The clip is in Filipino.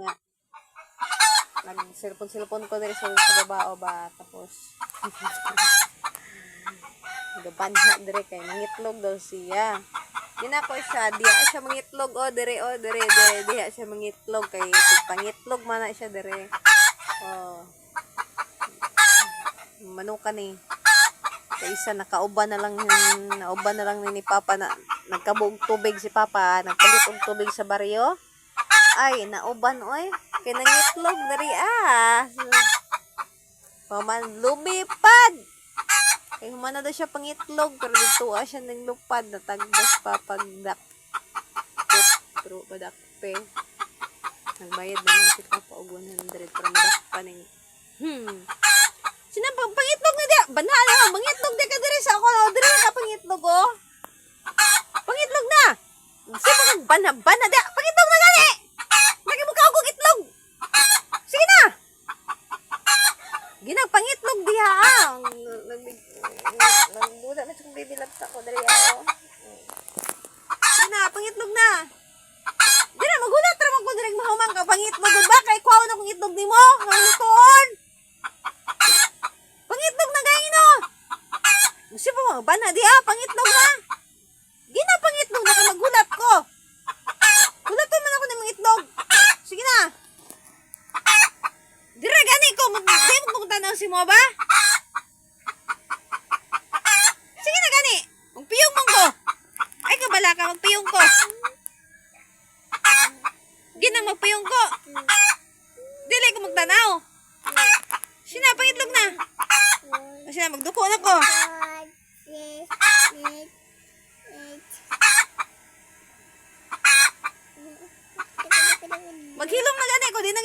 nga. Nag-cellphone ko diri sa babao ba. Tapos, gabanha diri kay mangitlog daw siya. Ginako siya, diya siya mangitlog. Diri, diya siya mangitlog. Kay pangitlog man na siya diri. Manukan eh. Kay isa nauban na lang ni Papa na nagkabog tubig si Papa, nagpalit og tubig sa baryo. Ay, nauban oy. Kay nangitlog diri Paman lumipad. Kay humana daw siya pangitlog pero dito siya naglupad natagdas pa pagdak. Pero padakpe. Nagbayad na lang si Papa og 100 para madakpa ning. Sina pangitlog na dia? Banhala na mangitlog di ka diri sa ako diri ka pangitlog Pangitlog na. Sige pag bana dia. Pangitlog na gani. Lagi mo ka og itlog. Sige na. Ginagpangitlog diha nagduda na sa bibilab sa ko diri Sige na, pangitlog na. Di na magulat ra mo diri mahumang ka pangitlog ba kay kuha na kong itlog nimo. Ngayon pangitlog na gayno. Gusto mo bana di pangitlog na. Gina pangitlog na ka magulat ko. Gulat man ako ng mga itlog. Sige na. Dira gani ko di mo tanaw si mo ba? Sige na gani. Magpiyong mong ko. Ay kabala ka magpiyong ko. Ginang magpiyong ko. Dili ko magtanaw. Sina pangitlog na. Sina magduko na ko. Maghilom na gani ko, di na